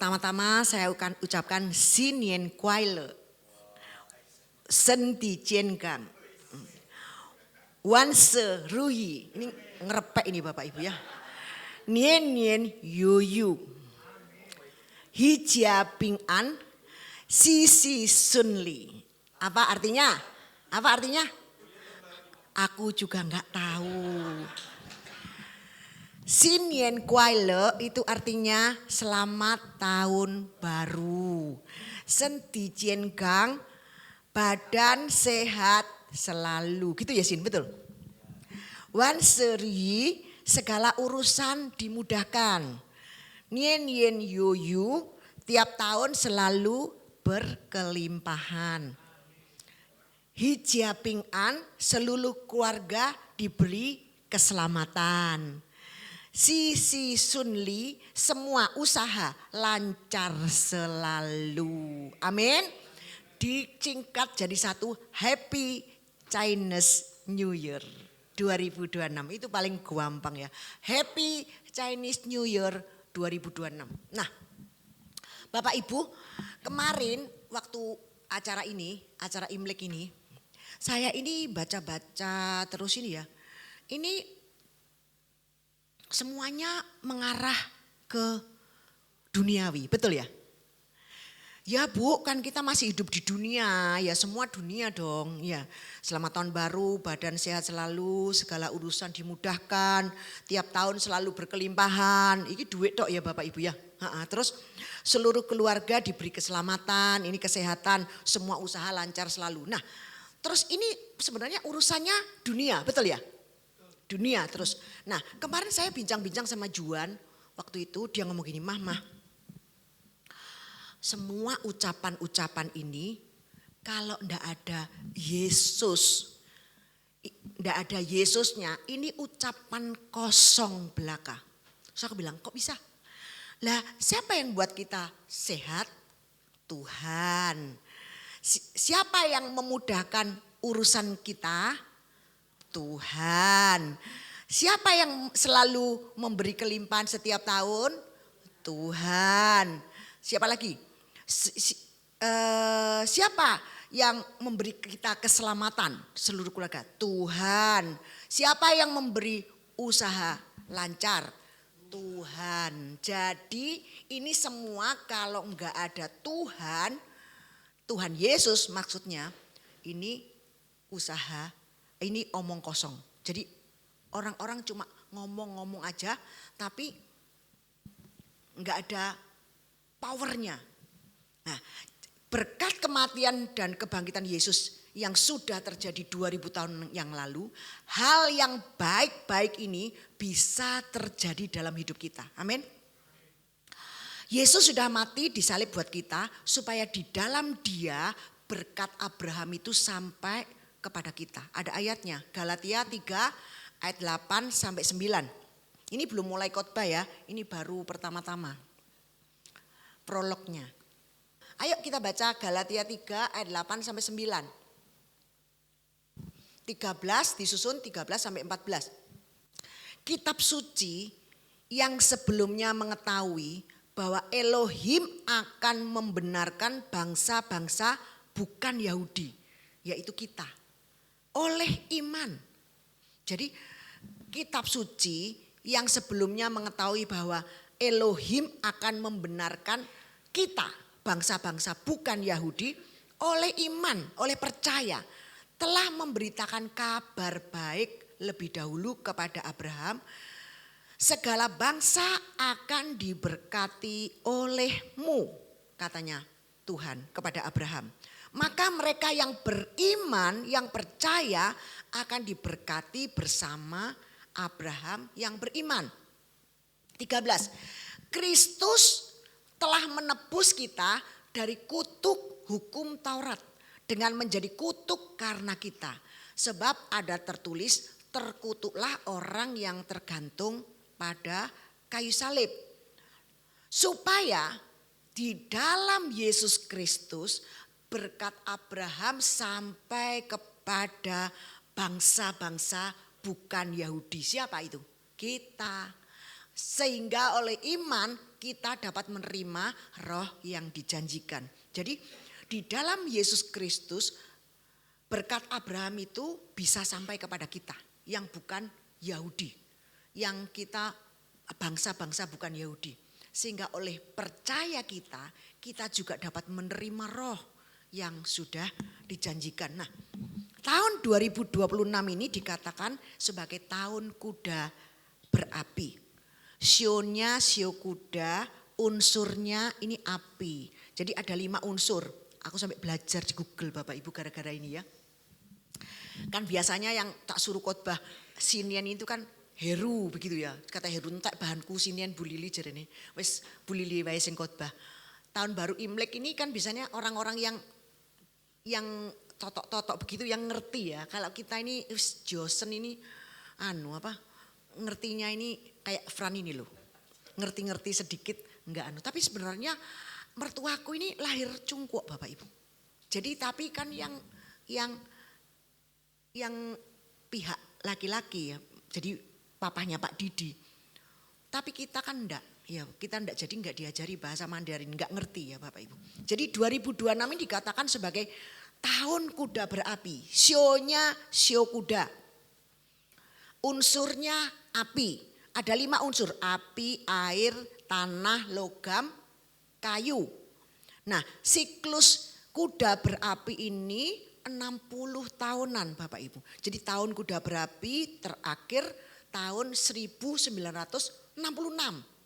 Pertama-tama saya akan ucapkan Xin Nian Kuai Le, Sen Di Jian Gang, Wan Se Ruyi. Ini ngerepek ini Bapak Ibu ya. Nian Nian Yu Yu, Hi Jia Ping An, Si Si Sun Li. Apa artinya? Apa artinya? Aku juga enggak tahu. Xin Nian Kuai Le itu artinya selamat tahun baru. Sen Di Jian Gang, badan sehat selalu. Gitu ya Sin, betul? Wan Seri, segala urusan dimudahkan. Nian Nian Yu Yu, tiap tahun selalu berkelimpahan. Hi Jia Ping An, seluruh keluarga diberi keselamatan. Si Si Sun Li, semua usaha lancar selalu. Amin. Disingkat jadi satu, Happy Chinese New Year 2026. Itu paling gampang ya. Happy Chinese New Year 2026. Nah, Bapak Ibu, kemarin waktu acara ini, acara Imlek ini, saya ini baca-baca terus ini ya. Ini semuanya mengarah ke duniawi, betul ya? Ya Bu, kan kita masih hidup di dunia, ya semua dunia dong. Ya, selamat tahun baru, badan sehat selalu, segala urusan dimudahkan, tiap tahun selalu berkelimpahan. Ini duit tok ya Bapak Ibu ya. Terus seluruh keluarga diberi keselamatan, ini kesehatan, semua usaha lancar selalu. Nah, terus ini sebenarnya urusannya dunia, betul ya? Dunia terus. Nah, kemarin saya bincang-bincang sama Juan, waktu itu dia ngomong gini, Mah, semua ucapan-ucapan ini kalau ndak ada Yesus, ndak ada Yesusnya, ini ucapan kosong belaka. Terus aku bilang, kok bisa? Lah, siapa yang buat kita sehat? Tuhan. Siapa yang memudahkan urusan kita? Tuhan. Siapa yang selalu memberi kelimpahan setiap tahun? Tuhan. Siapa lagi? Siapa yang memberi kita keselamatan seluruh keluarga? Tuhan. Siapa yang memberi usaha lancar? Tuhan. Jadi ini semua kalau enggak ada Tuhan, Tuhan Yesus maksudnya, ini usaha, ini omong kosong. Jadi orang-orang cuma ngomong-ngomong aja tapi enggak ada powernya. Nah, berkat kematian dan kebangkitan Yesus yang sudah terjadi 2000 tahun yang lalu, hal yang baik-baik ini bisa terjadi dalam hidup kita. Amin. Yesus sudah mati disalib buat kita supaya di dalam Dia berkat Abraham itu sampai kepada kita. Ada ayatnya, Galatia 3 ayat 8 sampai 9. Ini belum mulai khotbah ya, ini baru pertama-tama. Prolognya. Ayo kita baca Galatia 3 ayat 8 sampai 9. 13 disusun 13 sampai 14. Kitab suci yang sebelumnya mengetahui bahwa Elohim akan membenarkan bangsa-bangsa bukan Yahudi, yaitu kita, oleh iman. Jadi kitab suci yang sebelumnya mengetahui bahwa Elohim akan membenarkan kita, bangsa-bangsa bukan Yahudi, oleh iman, oleh percaya, telah memberitakan kabar baik lebih dahulu kepada Abraham. Segala bangsa akan diberkati olehmu, katanya Tuhan kepada Abraham. Maka mereka yang beriman, yang percaya akan diberkati bersama Abraham yang beriman. 13. Kristus telah menebus kita dari kutuk hukum Taurat dengan menjadi kutuk karena kita. Sebab ada tertulis, terkutuklah orang yang tergantung pada kayu salib. Supaya di dalam Yesus Kristus berkat Abraham sampai kepada bangsa-bangsa bukan Yahudi. Siapa itu? Kita. Sehingga oleh iman kita dapat menerima roh yang dijanjikan. Jadi di dalam Yesus Kristus berkat Abraham itu bisa sampai kepada kita yang bukan Yahudi. Yang kita bangsa-bangsa bukan Yahudi. Sehingga oleh percaya kita juga dapat menerima roh yang sudah dijanjikan. Nah, tahun 2026 ini dikatakan sebagai tahun kuda berapi. Sionya sio kuda, unsurnya ini api. Jadi ada 5 unsur. Aku sampai belajar di Google Bapak Ibu gara-gara ini ya. Kan biasanya yang tak suruh khotbah sinian itu kan Heru begitu ya. Kata Heru entek bahanku sinian Bu Lili jarene. Wis Bu Lili wae sing khotbah. Tahun baru Imlek ini kan biasanya orang-orang yang totok-totok begitu yang ngerti ya. Kalau kita ini Josen ini ngertinya ini kayak Fran ini loh. Ngerti-ngerti sedikit enggak Tapi sebenarnya mertuaku ini lahir cungkuk Bapak Ibu. Jadi tapi kan yang pihak laki-laki ya. Jadi papahnya Pak Didi. Tapi kita kan enggak. Ya kita enggak, jadi enggak diajari bahasa Mandarin, enggak ngerti ya Bapak Ibu. Jadi 2026 ini dikatakan sebagai tahun kuda berapi. Sionya sio kuda. Unsurnya api. Ada 5 unsur, api, air, tanah, logam, kayu. Nah, siklus kuda berapi ini 60 tahunan Bapak Ibu. Jadi tahun kuda berapi terakhir tahun 1966.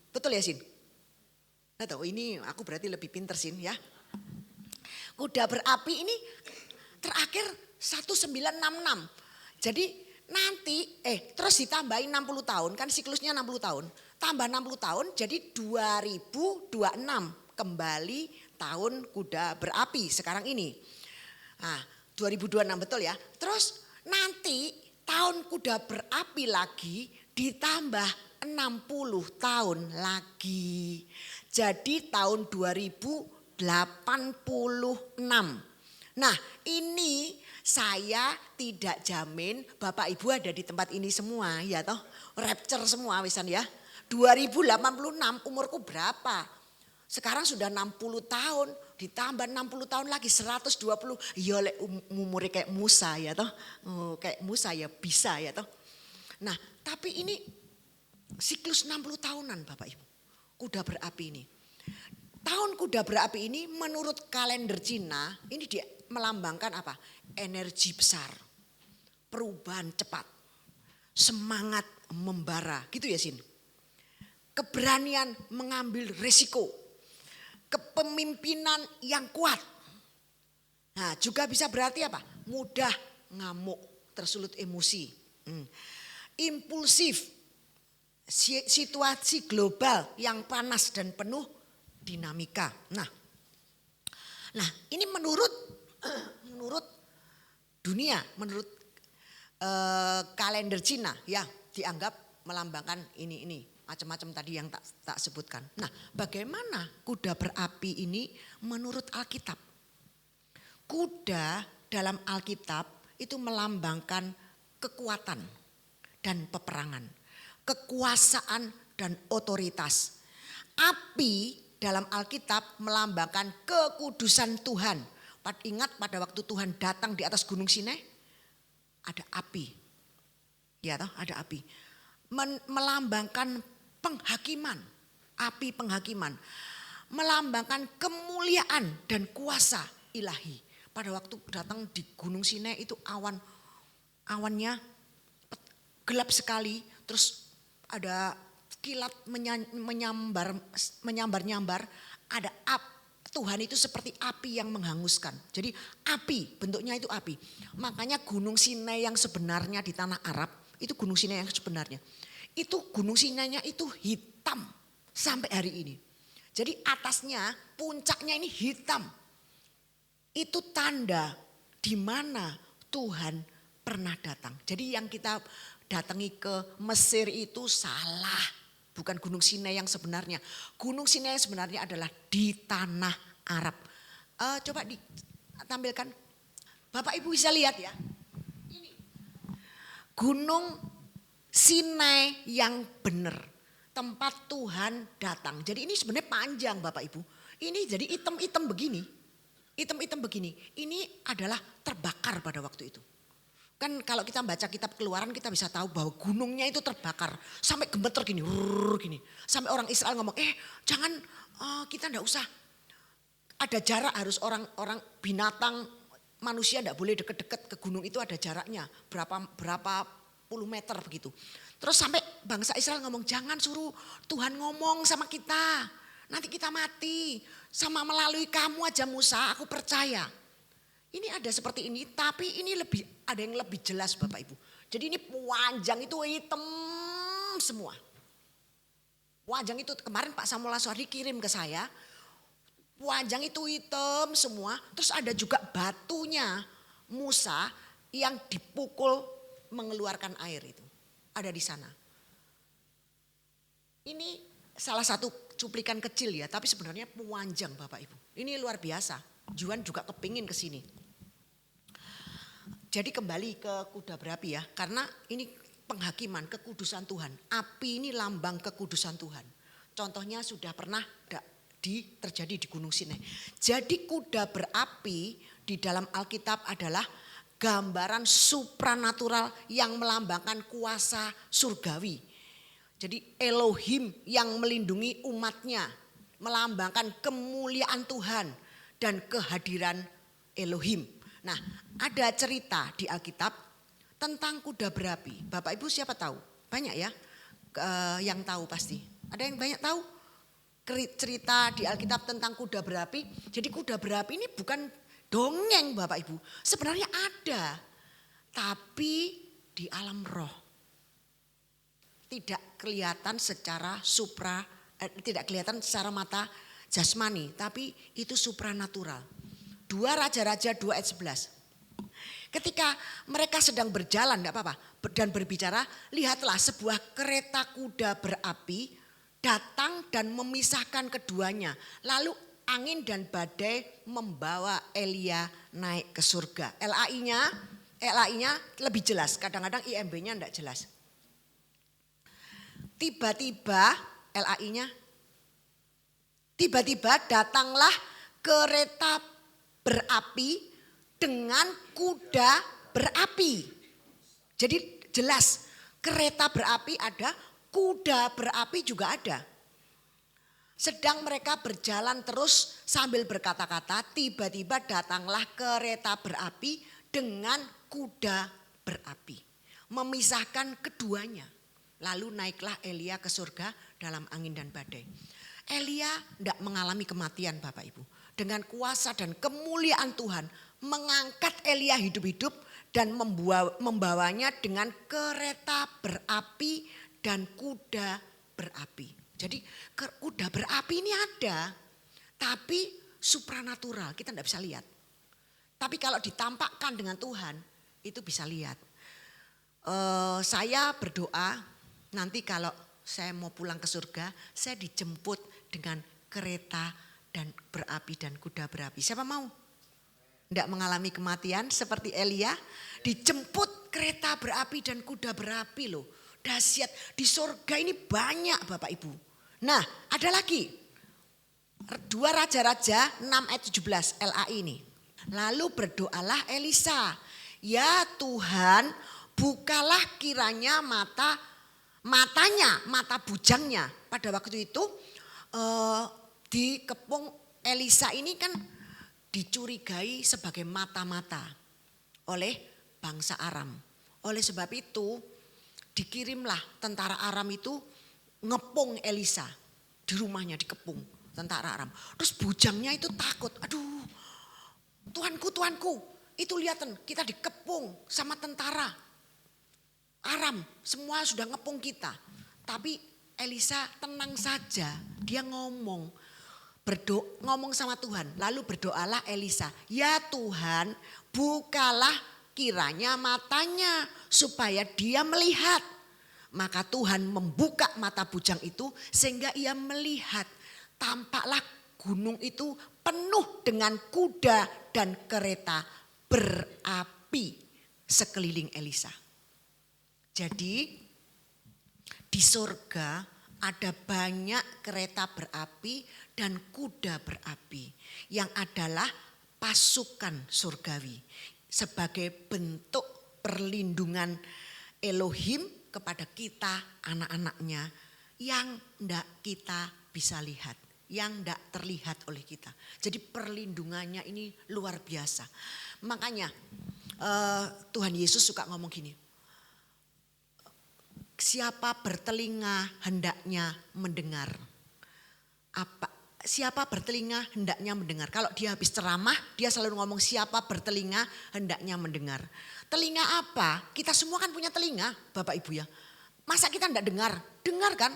Betul ya Sin? Nah, tahu ini aku berarti lebih pinter Sin ya. Kuda berapi ini terakhir 1966. Jadi nanti terus ditambahin 60 tahun kan siklusnya 60 tahun. Tambah 60 tahun jadi 2026 kembali tahun kuda berapi sekarang ini. Nah 2026 betul ya. Terus nanti tahun kuda berapi lagi ditambah 60 tahun lagi. Jadi tahun 2086. Nah ini saya tidak jamin Bapak Ibu ada di tempat ini semua ya toh. Rapture semua wisan ya. 2086 umurku berapa? Sekarang sudah 60 tahun ditambah 60 tahun lagi 120. Ya oleh umurnya kayak Musa ya toh. Kayak Musa ya bisa ya toh. Nah tapi ini siklus 60 tahunan Bapak Ibu. Kuda berapi ini. Tahun kuda berapi ini menurut kalender Cina ini dia melambangkan apa? Energi besar, perubahan cepat, semangat membara gitu ya Sin. Keberanian mengambil resiko, kepemimpinan yang kuat. Nah juga bisa berarti apa? Mudah ngamuk, tersulut emosi, impulsif, situasi global yang panas dan penuh dinamika. Nah ini menurut dunia, menurut kalender Cina ya dianggap melambangkan ini macam-macam tadi yang tak sebutkan. Nah, bagaimana kuda berapi ini menurut Alkitab? Kuda dalam Alkitab itu melambangkan kekuatan dan peperangan, kekuasaan dan otoritas. Api dalam Alkitab melambangkan kekudusan Tuhan. Ingat pada waktu Tuhan datang di atas Gunung Sinai ada api. Ya toh, ada api. Melambangkan penghakiman, api penghakiman. Melambangkan kemuliaan dan kuasa ilahi. Pada waktu datang di Gunung Sinai itu awannya gelap sekali, terus ada kilat menyambar-nyambar, ada Tuhan itu seperti api yang menghanguskan. Jadi api, bentuknya itu api. Makanya Gunung Sinai yang sebenarnya di tanah Arab, itu Gunung Sinai yang sebenarnya. Itu Gunung Sinainya itu hitam sampai hari ini. Jadi atasnya, puncaknya ini hitam. Itu tanda di mana Tuhan pernah datang. Jadi yang kita datangi ke Mesir itu salah. Bukan Gunung Sinai yang sebenarnya. Gunung Sinai yang sebenarnya adalah di tanah Arab. Coba ditampilkan. Bapak Ibu bisa lihat ya. Ini Gunung Sinai yang benar. tempat Tuhan datang. Jadi ini sebenarnya panjang Bapak Ibu. Ini jadi item-item begini. Item-item begini. Ini adalah terbakar pada waktu itu. Kan kalau kita baca kitab Keluaran kita bisa tahu bahwa gunungnya itu terbakar. Sampai gemeter gini. Gini. Sampai orang Israel ngomong, jangan kita enggak usah. Ada jarak, harus orang binatang, manusia enggak boleh deket-deket ke gunung itu, ada jaraknya. Berapa puluh meter begitu. Terus sampai bangsa Israel ngomong, jangan suruh Tuhan ngomong sama kita. Nanti kita mati. Sama melalui kamu aja Musa, aku percaya. Ini ada seperti ini, tapi ini ada yang lebih jelas Bapak Ibu. Jadi ini panjang itu hitam semua. Panjang itu kemarin Pak Samuel Laswari kirim ke saya. Panjang itu hitam semua. Terus ada juga batunya Musa yang dipukul mengeluarkan air itu. Ada di sana. Ini salah satu cuplikan kecil ya, tapi sebenarnya panjang Bapak Ibu. Ini luar biasa. Juan juga kepingin ke sini. Jadi kembali ke kuda berapi ya, karena ini penghakiman kekudusan Tuhan. Api ini lambang kekudusan Tuhan. Contohnya sudah pernah terjadi di Gunung Sinai. Jadi kuda berapi di dalam Alkitab adalah gambaran supranatural yang melambangkan kuasa surgawi. Jadi Elohim yang melindungi umatnya, melambangkan kemuliaan Tuhan dan kehadiran Elohim. Nah, ada cerita di Alkitab tentang kuda berapi. Bapak Ibu siapa tahu? Banyak ya yang tahu pasti. Ada yang banyak tahu cerita di Alkitab tentang kuda berapi. Jadi kuda berapi ini bukan dongeng Bapak Ibu. Sebenarnya ada, tapi di alam roh. Tidak kelihatan secara tidak kelihatan secara mata jasmani, tapi itu supranatural. 2 Raja-Raja 2 ayat 11. Ketika mereka sedang berjalan, enggak apa-apa, dan berbicara, lihatlah sebuah kereta kuda berapi datang dan memisahkan keduanya. Lalu angin dan badai membawa Elia naik ke surga. LAI-nya lebih jelas, kadang-kadang IMB-nya enggak jelas. Tiba-tiba datanglah kereta berapi dengan kuda berapi. Jadi jelas kereta berapi ada, kuda berapi juga ada. Sedang mereka berjalan terus sambil berkata-kata, tiba-tiba datanglah kereta berapi dengan kuda berapi. Memisahkan keduanya. Lalu naiklah Elia ke surga dalam angin dan badai. Elia tidak mengalami kematian Bapak Ibu. Dengan kuasa dan kemuliaan Tuhan mengangkat Elia hidup-hidup dan membawanya dengan kereta berapi dan kuda berapi. Jadi kuda berapi ini ada, tapi supranatural, kita tidak bisa lihat. Tapi kalau ditampakkan dengan Tuhan, itu bisa lihat. Saya berdoa nanti kalau saya mau pulang ke surga, saya dijemput dengan kereta dan berapi dan kuda berapi. Siapa mau? Tidak mengalami kematian seperti Elia, dijemput kereta berapi dan kuda berapi loh. Dahsyat, di surga ini banyak Bapak Ibu. Nah, ada lagi. 2 Raja-Raja 6 ayat 17 LAI ini. Lalu berdoalah Elisa, ya Tuhan, bukalah kiranya mata bujangnya. Pada waktu itu dikepung Elisa ini kan dicurigai sebagai mata-mata oleh bangsa Aram. Oleh sebab itu dikirimlah tentara Aram itu ngepung Elisa di rumahnya, dikepung tentara Aram. Terus bujangnya itu takut, aduh tuanku itu lihatan kita dikepung sama tentara Aram, semua sudah ngepung kita. Tapi Elisa tenang saja, dia ngomong sama Tuhan. Lalu berdoalah Elisa, ya Tuhan bukalah kiranya matanya supaya dia melihat. Maka Tuhan membuka mata bujang itu sehingga ia melihat. Tampaklah gunung itu penuh dengan kuda dan kereta berapi sekeliling Elisa. Jadi di surga ada banyak kereta berapi dan kuda berapi yang adalah pasukan surgawi sebagai bentuk perlindungan Elohim kepada kita anak-anaknya yang tidak kita bisa lihat, yang tidak terlihat oleh kita. Jadi perlindungannya ini luar biasa. Makanya Tuhan Yesus suka ngomong gini, siapa bertelinga hendaknya mendengar. Siapa bertelinga hendaknya mendengar. Kalau dia habis ceramah, dia selalu ngomong siapa bertelinga hendaknya mendengar. Telinga apa? Kita semua kan punya telinga, Bapak Ibu ya. Masa kita enggak dengar? Dengar kan?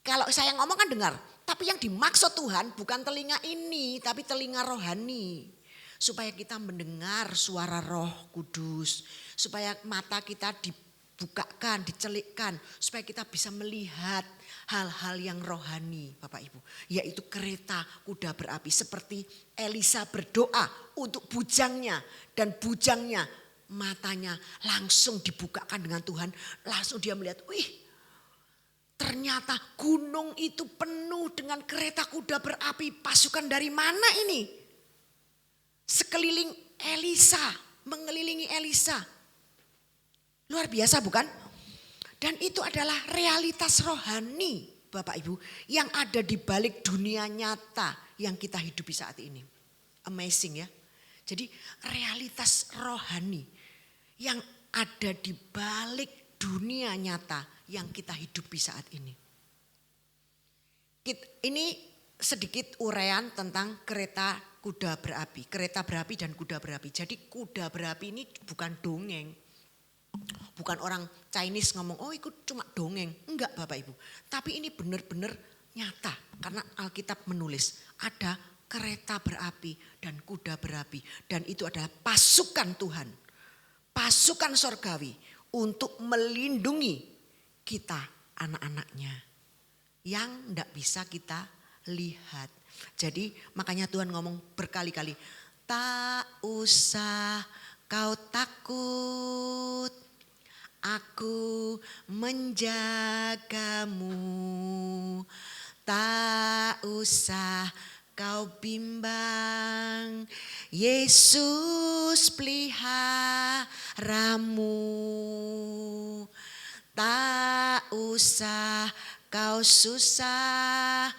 Kalau saya ngomong kan dengar. Tapi yang dimaksud Tuhan bukan telinga ini, tapi telinga rohani. Supaya kita mendengar suara Roh Kudus. Supaya mata kita dibukakan, dicelikkan. Supaya kita bisa melihat hal-hal yang rohani Bapak Ibu. Yaitu kereta kuda berapi. Seperti Elisa berdoa untuk bujangnya. Dan bujangnya matanya langsung dibukakan dengan Tuhan. Langsung dia melihat, wih ternyata gunung itu penuh dengan kereta kuda berapi. Pasukan dari mana ini? Sekeliling Elisa, mengelilingi Elisa. Luar biasa bukan? Dan itu adalah realitas rohani Bapak Ibu yang ada di balik dunia nyata yang kita hidupi saat ini. Amazing ya. Jadi realitas rohani yang ada di balik dunia nyata yang kita hidupi saat ini. Ini sedikit uraian tentang kereta kuda berapi, kereta berapi dan kuda berapi. Jadi kuda berapi ini bukan dongeng. Bukan orang Chinese ngomong, oh itu cuma dongeng. Enggak Bapak Ibu. Tapi ini benar-benar nyata. Karena Alkitab menulis ada kereta berapi dan kuda berapi. Dan itu adalah pasukan Tuhan. Pasukan sorgawi untuk melindungi kita anak-anaknya. Yang enggak bisa kita lihat. Jadi makanya Tuhan ngomong berkali-kali, tak usah kau takut, aku menjagamu. Tak usah kau bimbang, Yesus peliharamu. Tak usah kau susah,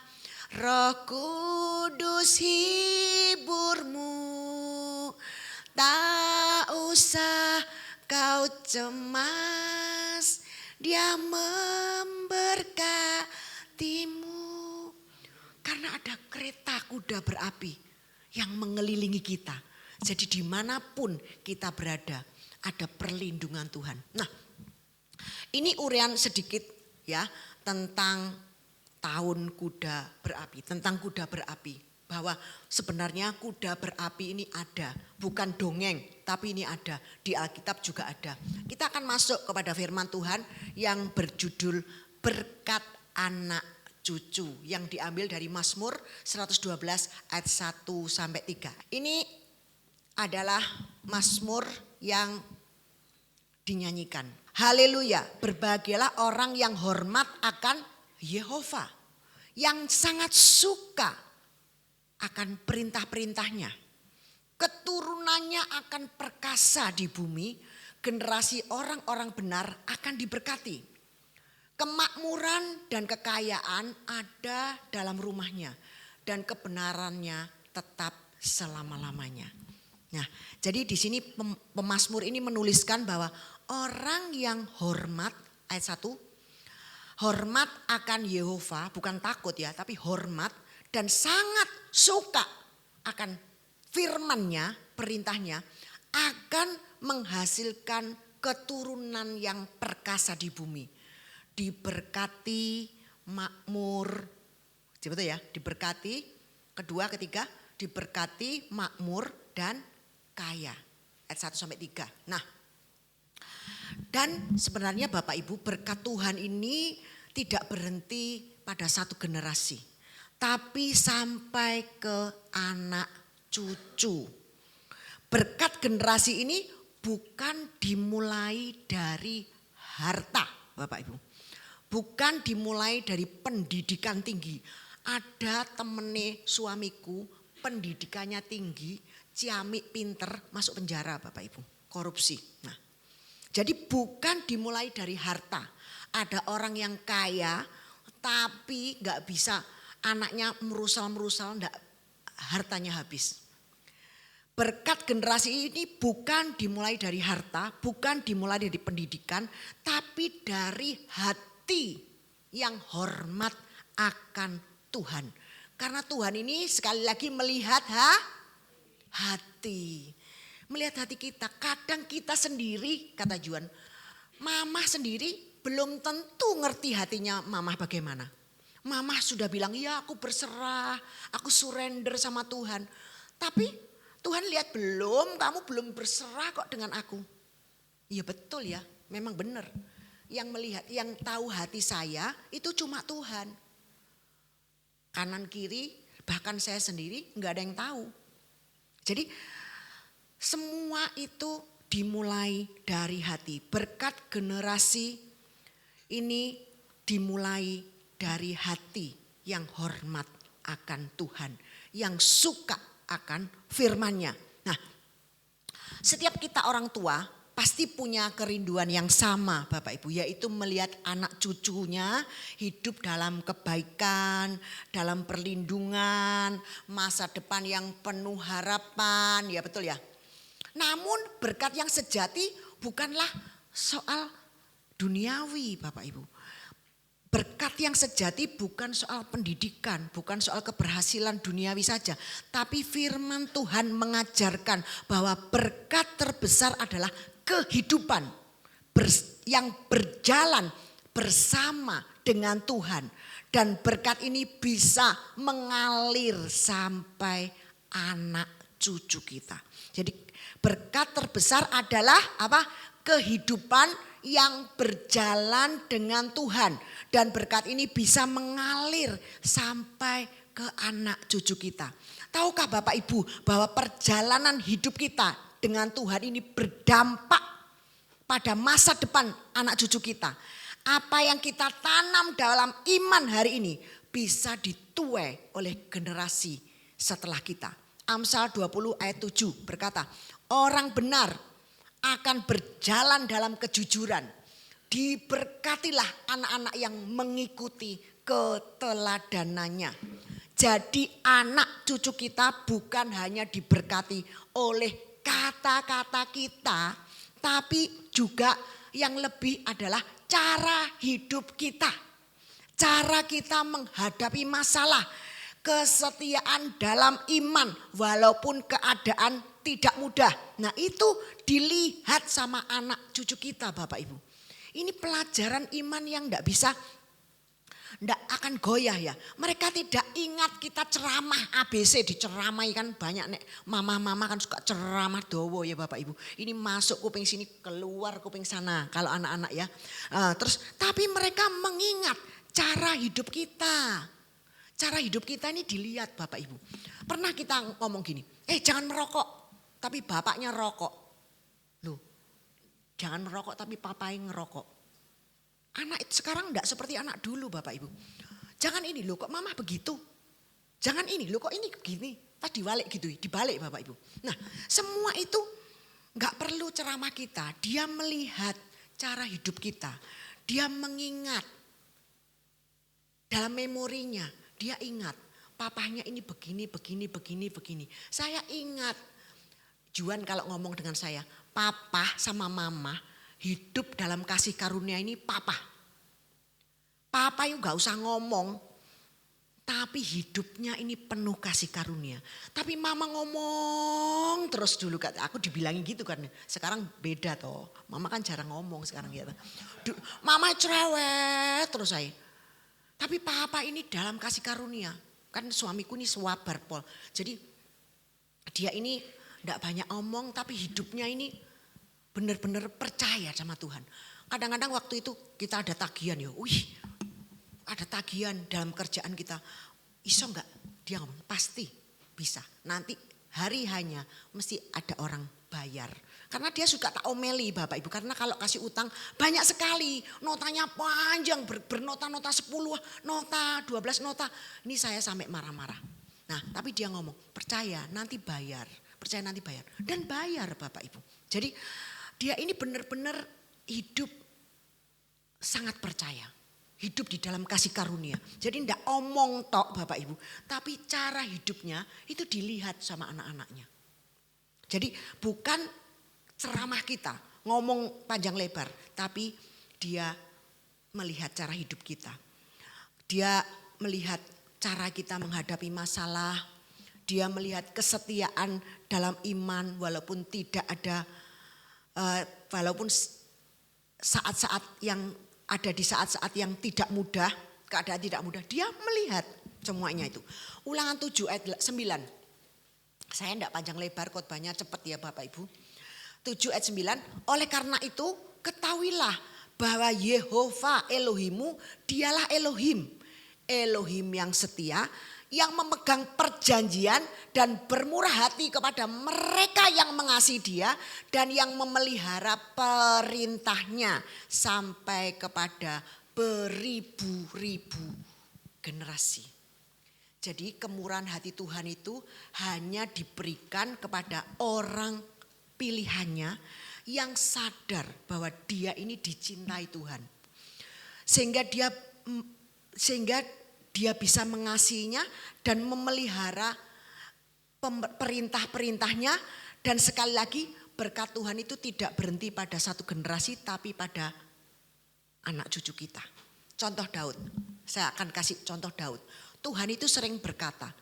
Roh Kudus hiburmu. Tak usah kau cemas, Dia memberkatimu. Karena ada kereta kuda berapi yang mengelilingi kita. Jadi dimanapun kita berada ada perlindungan Tuhan. Nah ini uraian sedikit ya tentang tahun kuda berapi, tentang kuda berapi. Bahwa sebenarnya kuda berapi ini ada, bukan dongeng, tapi ini ada. Di Alkitab juga ada. Kita akan masuk kepada firman Tuhan yang berjudul berkat anak cucu. Yang diambil dari Mazmur 112 ayat 1 sampai 3. Ini adalah Mazmur yang dinyanyikan. Haleluya, berbahagialah orang yang hormat akan Yehova, yang sangat suka akan perintah-perintahnya. Keturunannya akan perkasa di bumi, generasi orang-orang benar akan diberkati. Kemakmuran dan kekayaan ada dalam rumahnya dan kebenarannya tetap selama-lamanya. Nah, jadi di sini pemazmur ini menuliskan bahwa orang yang hormat, ayat 1, hormat akan Yehova, bukan takut ya, tapi hormat dan sangat suka akan firman-Nya, perintahnya, akan menghasilkan keturunan yang perkasa di bumi. Diberkati, makmur, betul ya, diberkati, kedua, ketiga, diberkati, makmur dan kaya. Ayat 1 sampai 3. Nah, dan sebenarnya Bapak Ibu berkat Tuhan ini tidak berhenti pada satu generasi. Tapi sampai ke anak cucu. Berkat generasi ini bukan dimulai dari harta Bapak Ibu. bukan dimulai dari pendidikan tinggi. Ada temene suamiku pendidikannya tinggi, ciamik pinter, masuk penjara Bapak Ibu, korupsi. Nah, jadi bukan dimulai dari harta. Ada orang yang kaya tapi gak bisa, anaknya merusal-merusal, hartanya habis. Berkat generasi ini bukan dimulai dari harta, bukan dimulai dari pendidikan, tapi dari hati yang hormat akan Tuhan. Karena Tuhan ini sekali lagi melihat hati. Melihat hati kita. Kadang kita sendiri, kata Juan, Mama sendiri belum tentu ngerti hatinya Mama bagaimana. Mama sudah bilang, ya aku berserah, aku surrender sama Tuhan. Tapi Tuhan lihat kamu belum berserah kok dengan aku. Iya betul ya, memang benar. Yang melihat, yang tahu hati saya itu cuma Tuhan. Kanan kiri, bahkan saya sendiri nggak ada yang tahu. Jadi semua itu dimulai dari hati. Berkat generasi ini dimulai dari hati yang hormat akan Tuhan, yang suka akan firman-Nya. Nah, setiap kita orang tua pasti punya kerinduan yang sama Bapak Ibu, yaitu melihat anak cucunya hidup dalam kebaikan, dalam perlindungan, masa depan yang penuh harapan, ya betul ya. Namun berkat yang sejati bukanlah soal duniawi Bapak Ibu. Berkat yang sejati bukan soal pendidikan, bukan soal keberhasilan duniawi saja. Tapi firman Tuhan mengajarkan bahwa berkat terbesar adalah kehidupan yang berjalan bersama dengan Tuhan. Dan berkat ini bisa mengalir sampai anak cucu kita. Jadi berkat terbesar adalah apa? Kehidupan yang berjalan dengan Tuhan. Dan berkat ini bisa mengalir sampai ke anak cucu kita. Tahukah Bapak Ibu bahwa perjalanan hidup kita dengan Tuhan ini berdampak pada masa depan anak cucu kita. Apa yang kita tanam dalam iman hari ini bisa dituai oleh generasi setelah kita. Amsal 20 ayat 7 berkata, orang benar akan berjalan dalam kejujuran. Diberkatilah anak-anak yang mengikuti keteladanannya. Jadi anak cucu kita bukan hanya diberkati oleh kata-kata kita, tapi juga yang lebih adalah cara hidup kita. Cara kita menghadapi masalah, kesetiaan dalam iman walaupun keadaan tidak mudah. Nah itu dilihat sama anak cucu kita Bapak Ibu. Ini pelajaran iman yang tidak akan goyah ya. Mereka tidak ingat kita ceramah ABC diceramai kan banyak nek mama-mama kan suka ceramah dowo ya Bapak Ibu. Ini masuk kuping sini keluar kuping sana kalau anak-anak ya. Terus tapi mereka mengingat cara hidup kita. Cara hidup kita ini dilihat Bapak Ibu. Pernah kita ngomong gini, jangan merokok tapi bapaknya rokok. Loh, jangan merokok tapi papanya ngerokok. Anak itu sekarang enggak seperti anak dulu Bapak Ibu. Jangan ini loh kok mama begitu. Jangan ini loh kok ini begini. Pas dibalik gitu, dibalik Bapak Ibu. Nah semua itu enggak perlu ceramah kita. Dia melihat cara hidup kita. Dia mengingat dalam memorinya. Dia ingat papahnya ini begini. Saya ingat Juan kalau ngomong dengan saya. Papa sama mama hidup dalam kasih karunia ini papa. Papa itu gak usah ngomong. Tapi hidupnya ini penuh kasih karunia. Tapi mama ngomong terus dulu. Aku dibilangin gitu kan. Sekarang beda toh. Mama kan jarang ngomong sekarang gitu. Mama cerewet terus saya. Tapi papa ini dalam kasih karunia. Kan suamiku ini swabar Pol. Jadi dia ini gak banyak omong tapi hidupnya ini benar-benar percaya sama Tuhan. Kadang-kadang waktu itu kita ada tagihan ya. Ada tagihan dalam kerjaan kita. Iso enggak? Dia ngomong pasti bisa. Nanti hari hanya mesti ada orang bayar. Karena dia suka tak omeli Bapak Ibu. Karena kalau kasih utang banyak sekali. Notanya panjang, bernota-nota 10 nota, 12 nota. Ini saya sampai marah-marah. Nah tapi dia ngomong, percaya nanti bayar. Percaya nanti bayar. Dan bayar Bapak Ibu. Jadi dia ini benar-benar hidup sangat percaya. Hidup di dalam kasih karunia. Jadi tidak omong tok Bapak Ibu. Tapi cara hidupnya itu dilihat sama anak-anaknya. Jadi bukan ceramah kita ngomong panjang lebar. Tapi dia melihat cara hidup kita. Dia melihat cara kita menghadapi masalah. Dia melihat kesetiaan dalam iman walaupun tidak ada. Walaupun saat-saat yang ada di saat-saat yang tidak mudah, keadaan tidak mudah, dia melihat semuanya itu. Ulangan 7 ayat 9. Saya tidak panjang lebar, khotbahnya cepat ya Bapak Ibu. 7 ayat 9, oleh karena itu ketahuilah bahwa Yehova Elohimu dialah Elohim. Elohim yang setia, yang memegang perjanjian dan bermurah hati kepada mereka yang mengasihi dia dan yang memelihara perintahnya sampai kepada beribu-ribu generasi. Jadi kemurahan hati Tuhan itu hanya diberikan kepada orang pilihannya yang sadar bahwa dia ini dicintai Tuhan. Sehingga dia bisa mengasihinya dan memelihara perintah-perintahnya. Dan sekali lagi berkat Tuhan itu tidak berhenti pada satu generasi tapi pada anak cucu kita. Contoh Daud, saya akan kasih contoh Daud. Tuhan itu sering berkata,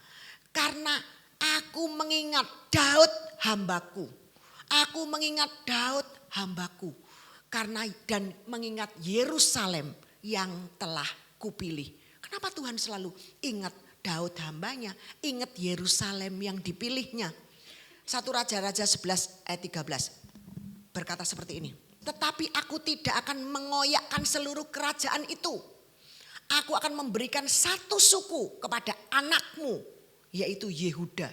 karena aku mengingat Daud hambaku. Aku mengingat Daud hambaku. Dan mengingat Yerusalem yang telah kupilih. Kenapa Tuhan selalu ingat Daud hambanya, ingat Yerusalem yang dipilihnya. 1 Raja-Raja 11 ayat 13 berkata seperti ini. Tetapi aku tidak akan mengoyakkan seluruh kerajaan itu. Aku akan memberikan satu suku kepada anakmu, yaitu Yehuda.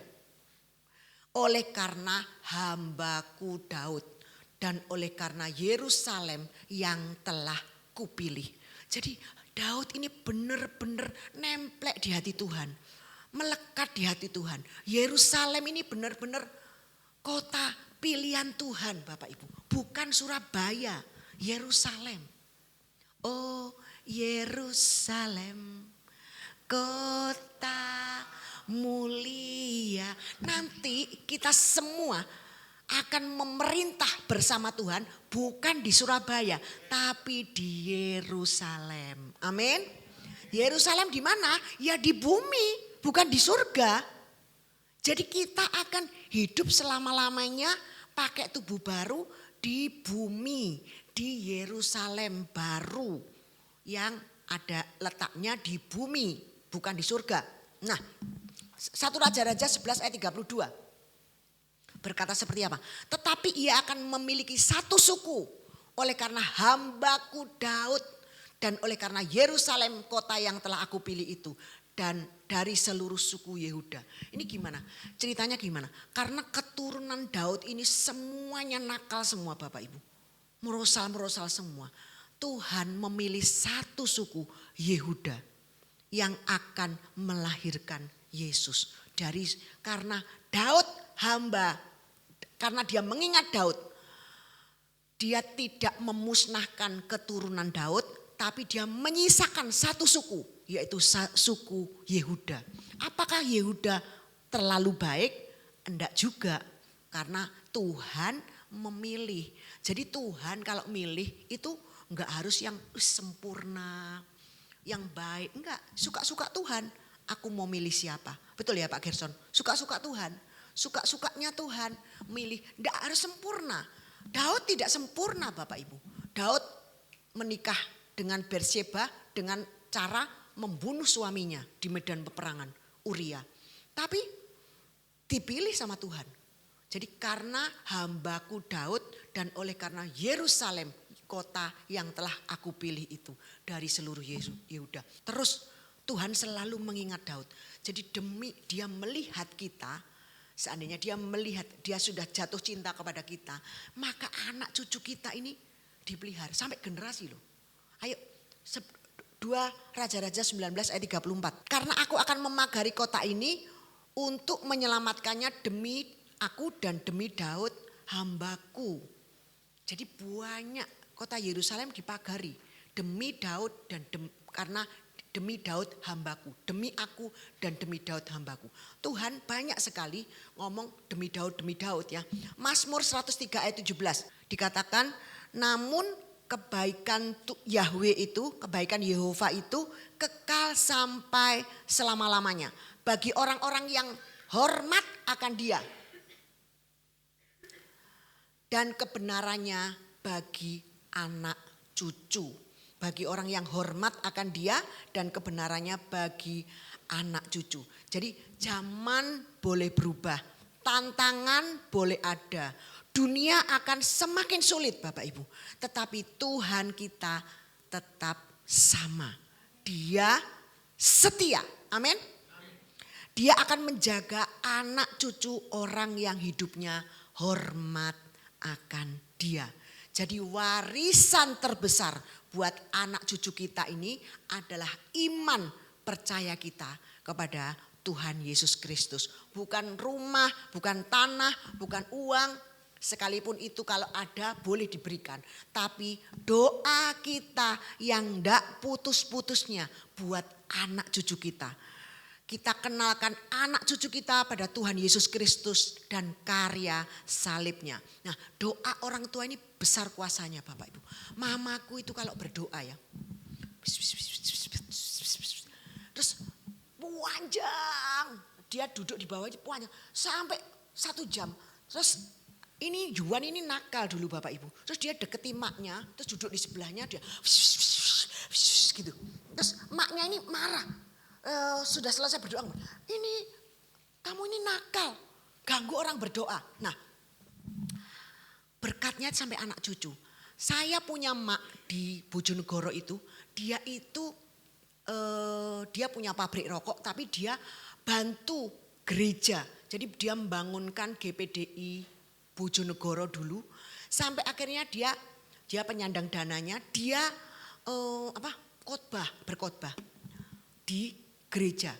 Oleh karena hambaku Daud dan oleh karena Yerusalem yang telah kupilih. Jadi Daud ini benar-benar nemplek di hati Tuhan. Melekat di hati Tuhan. Yerusalem ini benar-benar kota pilihan Tuhan Bapak Ibu. Bukan Surabaya, Yerusalem. Oh Yerusalem, kota mulia. Nanti kita semua akan memerintah bersama Tuhan bukan di Surabaya tapi di Yerusalem. Amin. Yerusalem di mana? Ya di bumi, bukan di surga. Jadi kita akan hidup selama-lamanya pakai tubuh baru di bumi, di Yerusalem baru yang ada letaknya di bumi, bukan di surga. Nah, 1 Raja-Raja 11 ayat 32. Berkata seperti apa? Tetapi ia akan memiliki satu suku oleh karena hambaku Daud dan oleh karena Yerusalem kota yang telah aku pilih itu dan dari seluruh suku Yehuda. Ini gimana? Ceritanya gimana? Karena keturunan Daud ini semuanya nakal semua Bapak Ibu. Merosal semua. Tuhan memilih satu suku Yehuda yang akan melahirkan Yesus. Karena Daud hamba. Karena dia mengingat Daud, dia tidak memusnahkan keturunan Daud, tapi dia menyisakan satu suku, yaitu suku Yehuda. Apakah Yehuda terlalu baik? Enggak juga, karena Tuhan memilih. Jadi Tuhan kalau milih itu enggak harus yang sempurna, yang baik. Enggak, suka-suka Tuhan. Aku mau milih siapa? Betul ya Pak Gerson? Suka-suka Tuhan. Suka-sukanya Tuhan milih, tidak harus sempurna. Daud tidak sempurna Bapak Ibu. Daud menikah dengan Bersyeba dengan cara membunuh suaminya di medan peperangan Uria. Tapi dipilih sama Tuhan. Jadi karena hambaku Daud dan oleh karena Yerusalem kota yang telah aku pilih itu dari seluruh Yehuda. Terus Tuhan selalu mengingat Daud. Jadi demi dia melihat kita seandainya dia melihat dia sudah jatuh cinta kepada kita, maka anak cucu kita ini dipelihara sampai generasi loh. Ayo 2 Raja-Raja 19 ayat 34. Karena aku akan memagari kota ini untuk menyelamatkannya demi aku dan demi Daud hambaku. Jadi banyak kota Yerusalem dipagari demi Daud dan karena demi Daud hambaku, demi aku dan demi Daud hambaku. Tuhan banyak sekali ngomong demi Daud ya. Mazmur 103 ayat 17 dikatakan, namun kebaikan Yahweh itu, kebaikan Yehova itu kekal sampai selama-lamanya. Bagi orang-orang yang hormat akan dia. Dan kebenarannya bagi anak cucu. Bagi orang yang hormat akan dia dan kebenarannya bagi anak cucu. Jadi zaman boleh berubah, tantangan boleh ada. Dunia akan semakin sulit Bapak Ibu. Tetapi Tuhan kita tetap sama. Dia setia. Amin. Dia akan menjaga anak cucu orang yang hidupnya hormat akan dia. Jadi warisan terbesar buat anak cucu kita ini adalah iman percaya kita kepada Tuhan Yesus Kristus. Bukan rumah, bukan tanah, bukan uang. Sekalipun itu kalau ada boleh diberikan. Tapi doa kita yang tidak putus-putusnya buat anak cucu kita. Kita kenalkan anak cucu kita pada Tuhan Yesus Kristus dan karya salibnya. Nah, doa orang tua ini besar kuasanya Bapak Ibu. Mamaku itu kalau berdoa ya. Terus panjang. Dia duduk di bawah panjang sampai 1 jam. Terus ini Juan ini nakal dulu Bapak Ibu. Terus dia deketi maknya, terus duduk di sebelahnya dia gitu. Terus maknya ini marah. Sudah selesai berdoa, ini kamu ini nakal, ganggu orang berdoa. Nah, berkatnya sampai anak cucu. Saya punya mak di Bojonegoro itu, dia punya pabrik rokok, tapi dia bantu gereja. Jadi dia membangunkan GPDI Bojonegoro dulu, sampai akhirnya dia penyandang dananya, dia berkhotbah di gereja.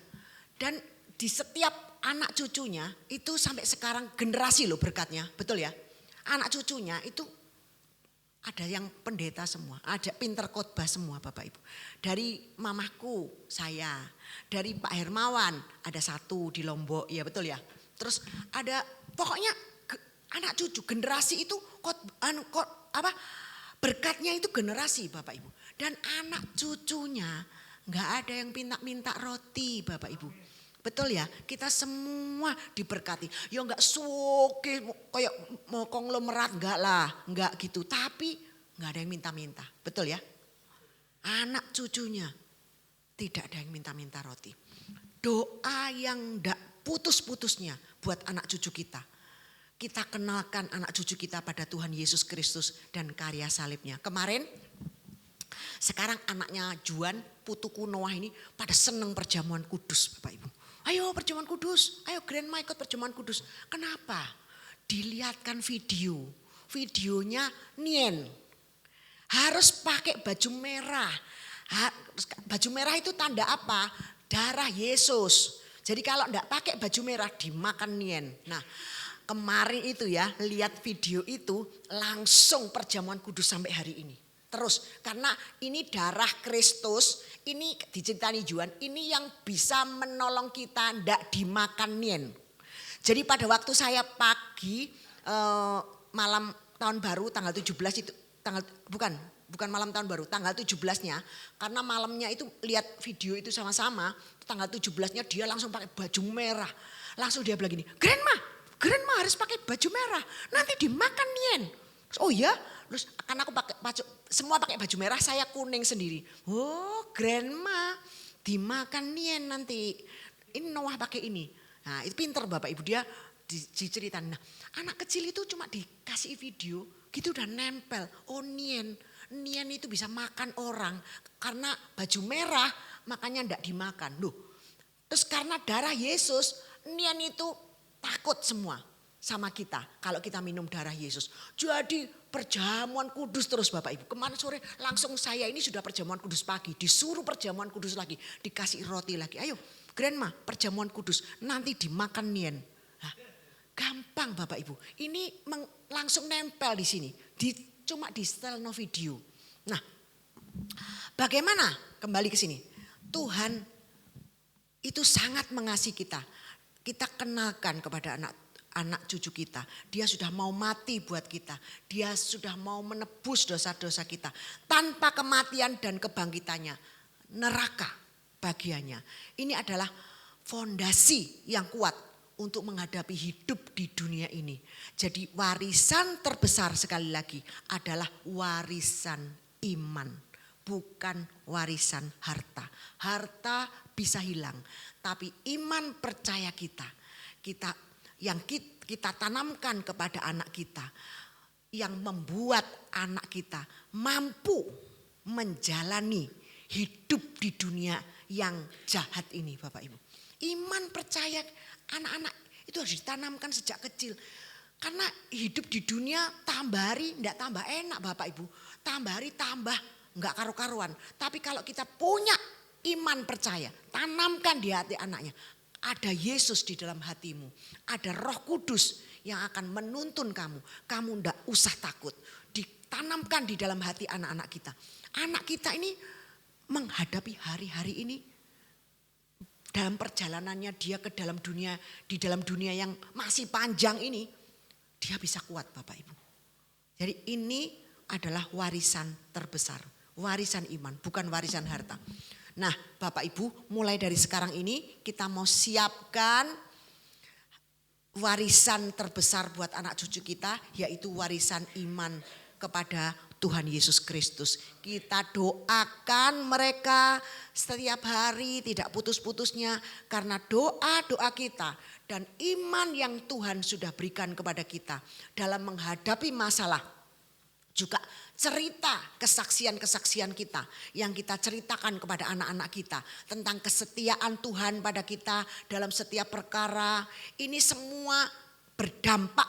Dan di setiap anak cucunya itu sampai sekarang generasi loh berkatnya, betul ya. Anak cucunya itu ada yang pendeta semua, ada pinter khotbah semua Bapak Ibu. Dari mamahku saya, dari Pak Hermawan ada 1 di Lombok, ya betul ya. Terus ada pokoknya anak cucu generasi itu berkatnya itu generasi Bapak Ibu. Dan anak cucunya nggak ada yang minta roti Bapak Ibu. Betul ya, kita semua diberkati. Ya enggak soke kayak mau konglomerat enggak gitu. Tapi enggak ada yang minta-minta. Betul ya? Anak cucunya tidak ada yang minta-minta roti. Doa yang enggak putus-putusnya buat anak cucu kita. Kita kenalkan anak cucu kita pada Tuhan Yesus Kristus dan karya salibnya. Kemarin, sekarang anaknya Juan, putuku Noah ini pada seneng perjamuan kudus Bapak Ibu. Ayo perjamuan kudus, ayo grandma ikut perjamuan kudus. Kenapa? Dilihatkan videonya Nien. Harus pakai baju merah. Baju merah itu tanda apa? Darah Yesus. Jadi kalau enggak pakai baju merah dimakan Nien. Nah, kemarin itu ya, lihat video itu langsung perjamuan kudus sampai hari ini. Terus karena ini darah Kristus, ini diceritani Juan, ini yang bisa menolong kita ndak dimakan Nien. Jadi pada waktu saya pagi malam tahun baru tanggal 17 itu bukan malam tahun baru, tanggal 17-nya karena malamnya itu lihat video itu sama-sama, tanggal 17-nya dia langsung pakai baju merah. Langsung dia bilang gini, Grandma harus pakai baju merah, nanti dimakan Nien. Oh ya, terus kan aku semua pakai baju merah, saya kuning sendiri. Oh, grandma dimakan Nien nanti. Ini Noah pakai ini. Nah, itu pinter Bapak Ibu, dia diceritain. Nah, anak kecil itu cuma dikasih video, gitu udah nempel. Oh, Nien itu bisa makan orang karena baju merah, makanya enggak dimakan. Loh. Terus karena darah Yesus, Nien itu takut semua sama kita kalau kita minum darah Yesus. Jadi perjamuan kudus terus Bapak Ibu. Kemarin sore langsung saya ini sudah perjamuan kudus pagi. Disuruh perjamuan kudus lagi. Dikasih roti lagi. Ayo grandma perjamuan kudus. Nanti dimakan nien. Nah, gampang Bapak Ibu. Ini langsung nempel di sini. Cuma di setel no video. Nah bagaimana kembali ke sini. Tuhan itu sangat mengasihi kita. Kita kenalkan kepada anak cucu kita. Dia sudah mau mati buat kita. Dia sudah mau menebus dosa-dosa kita. Tanpa kematian dan kebangkitannya. Neraka bagiannya. Ini adalah fondasi yang kuat untuk menghadapi hidup di dunia ini. Jadi warisan terbesar sekali lagi adalah warisan iman. Bukan warisan harta. Harta bisa hilang. Tapi iman percaya kita yang kita tanamkan kepada anak kita, yang membuat anak kita mampu menjalani hidup di dunia yang jahat ini Bapak Ibu. Iman percaya anak-anak itu harus ditanamkan sejak kecil. Karena hidup di dunia tambah hari enggak tambah enak Bapak Ibu. Tambah hari tambah enggak karu-karuan. Tapi kalau kita punya iman percaya, tanamkan di hati anaknya. Ada Yesus di dalam hatimu. Ada Roh Kudus yang akan menuntun kamu. Kamu ndak usah takut. Ditanamkan di dalam hati anak-anak kita. Anak kita ini menghadapi hari-hari ini dalam perjalanannya dia ke dalam dunia, di dalam dunia yang masih panjang ini, dia bisa kuat Bapak Ibu. Jadi ini adalah warisan terbesar. Warisan iman, bukan warisan harta. Nah Bapak Ibu, mulai dari sekarang ini kita mau siapkan warisan terbesar buat anak cucu kita, yaitu warisan iman kepada Tuhan Yesus Kristus. Kita doakan mereka setiap hari tidak putus-putusnya, karena doa-doa kita dan iman yang Tuhan sudah berikan kepada kita dalam menghadapi masalah. Juga cerita kesaksian-kesaksian kita yang kita ceritakan kepada anak-anak kita tentang kesetiaan Tuhan pada kita dalam setiap perkara. Ini semua berdampak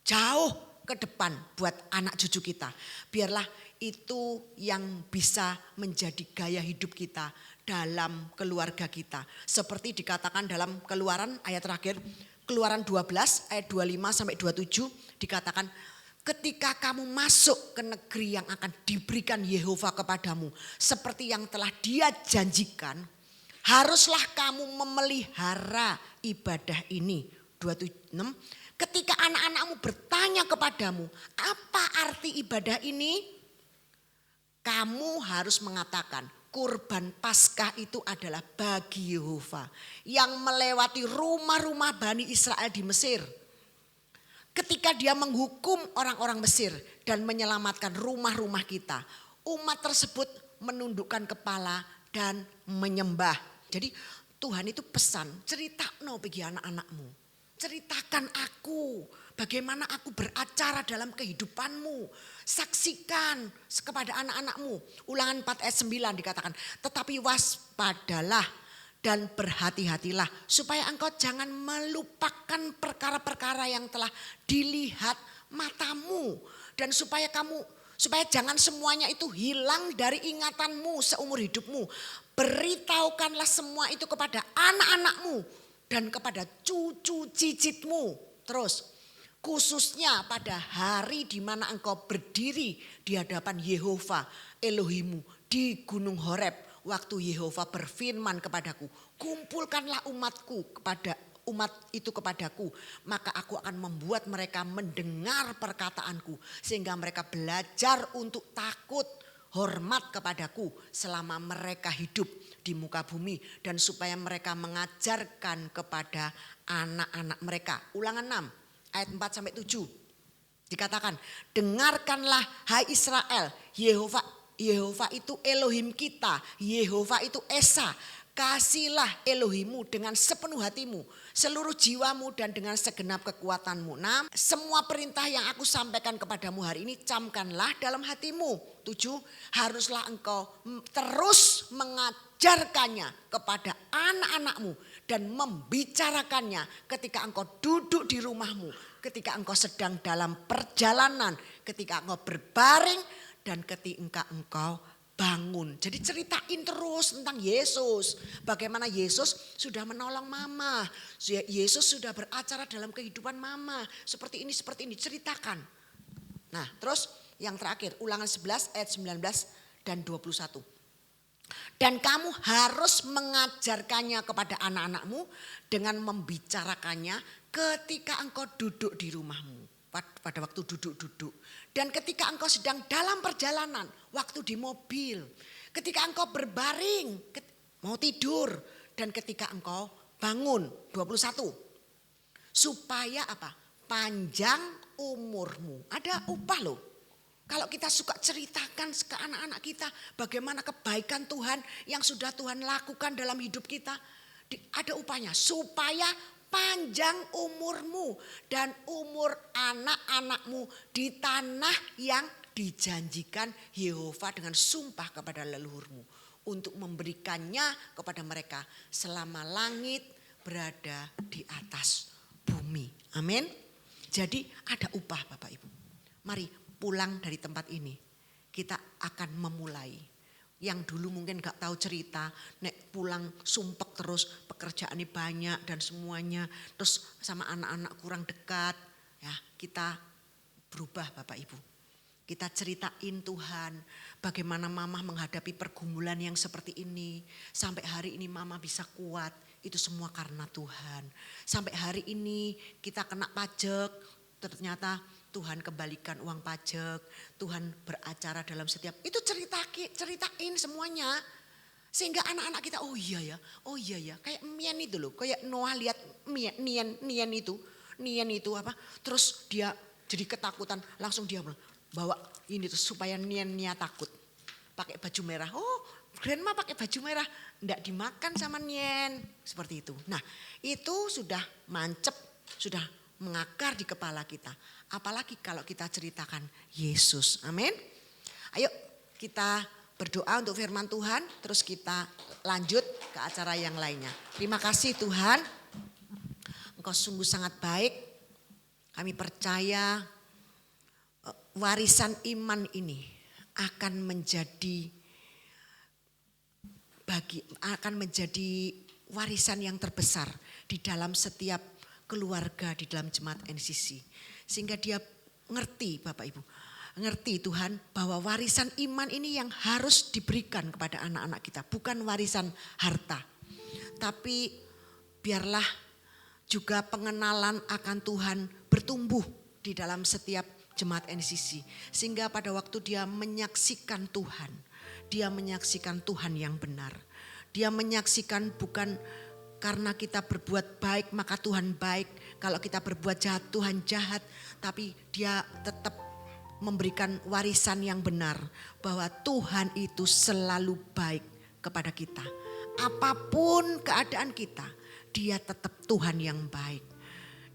jauh ke depan buat anak cucu kita. Biarlah itu yang bisa menjadi gaya hidup kita dalam keluarga kita. Seperti dikatakan dalam Keluaran ayat terakhir, Keluaran 12 ayat 25 sampai 27 dikatakan, ketika kamu masuk ke negeri yang akan diberikan Yehova kepadamu, seperti yang telah Dia janjikan, haruslah kamu memelihara ibadah ini. 26. Ketika anak-anakmu bertanya kepadamu, apa arti ibadah ini? Kamu harus mengatakan, kurban Paskah itu adalah bagi Yehova yang melewati rumah-rumah Bani Israel di Mesir. Ketika Dia menghukum orang-orang Mesir dan menyelamatkan rumah-rumah kita, umat tersebut menundukkan kepala dan menyembah. Jadi Tuhan itu pesan, ceritakan bagi anak-anakmu. Ceritakan aku, bagaimana aku beracara dalam kehidupanmu. Saksikan kepada anak-anakmu. Ulangan 4 ayat 9 dikatakan, tetapi waspadalah dan berhati-hatilah supaya engkau jangan melupakan perkara-perkara yang telah dilihat matamu, dan supaya jangan semuanya itu hilang dari ingatanmu seumur hidupmu. Beritahukanlah semua itu kepada anak-anakmu dan kepada cucu cicitmu. Terus khususnya pada hari di mana engkau berdiri di hadapan Yehova Elohimu di Gunung Horeb. Waktu Yehova berfirman kepadaku, kumpulkanlah umat itu kepadaku, maka aku akan membuat mereka mendengar perkataanku, sehingga mereka belajar untuk takut, hormat kepadaku selama mereka hidup di muka bumi, dan supaya mereka mengajarkan kepada anak-anak mereka. Ulangan 6 ayat 4 sampai 7 dikatakan, dengarkanlah hai Israel, Yehova itu Elohim kita, Yehova itu Esa. Kasihlah Elohimu dengan sepenuh hatimu, seluruh jiwamu dan dengan segenap kekuatanmu. Nah, semua perintah yang aku sampaikan kepadamu hari ini camkanlah dalam hatimu. 7, haruslah engkau terus mengajarkannya kepada anak-anakmu dan membicarakannya ketika engkau duduk di rumahmu, ketika engkau sedang dalam perjalanan, ketika engkau berbaring dan ketika engkau bangun. Jadi ceritain terus tentang Yesus. Bagaimana Yesus sudah menolong mama. Yesus sudah beracara dalam kehidupan mama. Seperti ini, ceritakan. Nah terus yang terakhir, Ulangan 11 ayat 19 dan 21. Dan kamu harus mengajarkannya kepada anak-anakmu dengan membicarakannya ketika engkau duduk di rumahmu. Pada waktu duduk-duduk. Dan ketika engkau sedang dalam perjalanan, waktu di mobil, ketika engkau berbaring, mau tidur, dan ketika engkau bangun, 21. Supaya apa? Panjang umurmu. Ada upah loh. Kalau kita suka ceritakan ke anak-anak kita bagaimana kebaikan Tuhan yang sudah Tuhan lakukan dalam hidup kita. Ada upahnya supaya panjang umurmu dan umur anak-anakmu di tanah yang dijanjikan Yehova dengan sumpah kepada leluhurmu. Untuk memberikannya kepada mereka selama langit berada di atas bumi. Amin. Jadi ada upah Bapak Ibu. Mari pulang dari tempat ini. Kita akan memulai. Yang dulu mungkin gak tahu cerita, nek pulang sumpek terus, pekerjaannya banyak dan semuanya, terus sama anak-anak kurang dekat, ya kita berubah Bapak Ibu. Kita ceritain Tuhan, bagaimana mama menghadapi pergumulan yang seperti ini, sampai hari ini mama bisa kuat, itu semua karena Tuhan. Sampai hari ini kita kena pajak, ternyata Tuhan kembalikan uang pajak, Tuhan beracara dalam setiap, itu ceritain semuanya. Sehingga anak-anak kita, oh iya ya, kayak Mian itu loh, kayak Noah lihat Nian itu apa, terus dia jadi ketakutan, langsung dia bawa ini tuh supaya Nian takut. Pakai baju merah, oh grandma pakai baju merah, enggak dimakan sama Nian, seperti itu. Nah itu sudah mancep, sudah mengakar di kepala kita. Apalagi kalau kita ceritakan Yesus. Amin. Ayo kita berdoa untuk firman Tuhan. Terus kita lanjut ke acara yang lainnya. Terima kasih Tuhan. Engkau sungguh sangat baik. Kami percaya warisan iman ini akan menjadi warisan yang terbesar di dalam setiap keluarga di dalam jemaat NCC. Sehingga dia ngerti Bapak Ibu. Ngerti Tuhan bahwa warisan iman ini yang harus diberikan kepada anak-anak kita. Bukan warisan harta. Tapi biarlah juga pengenalan akan Tuhan bertumbuh di dalam setiap jemaat NCC. Sehingga pada waktu dia menyaksikan Tuhan. Dia menyaksikan Tuhan yang benar. Dia menyaksikan bukan karena kita berbuat baik maka Tuhan baik. Kalau kita berbuat jahat Tuhan jahat. Tapi dia tetap memberikan warisan yang benar. Bahwa Tuhan itu selalu baik kepada kita. Apapun keadaan kita. Dia tetap Tuhan yang baik.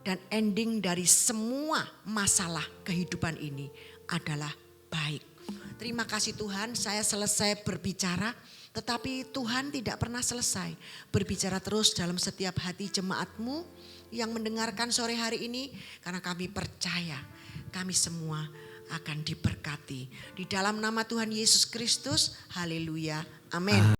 Dan ending dari semua masalah kehidupan ini adalah baik. Terima kasih Tuhan, saya selesai berbicara. Tetapi Tuhan tidak pernah selesai berbicara terus dalam setiap hati jemaat-Mu yang mendengarkan sore hari ini. Karena kami percaya kami semua akan diberkati. Di dalam nama Tuhan Yesus Kristus, haleluya, amin.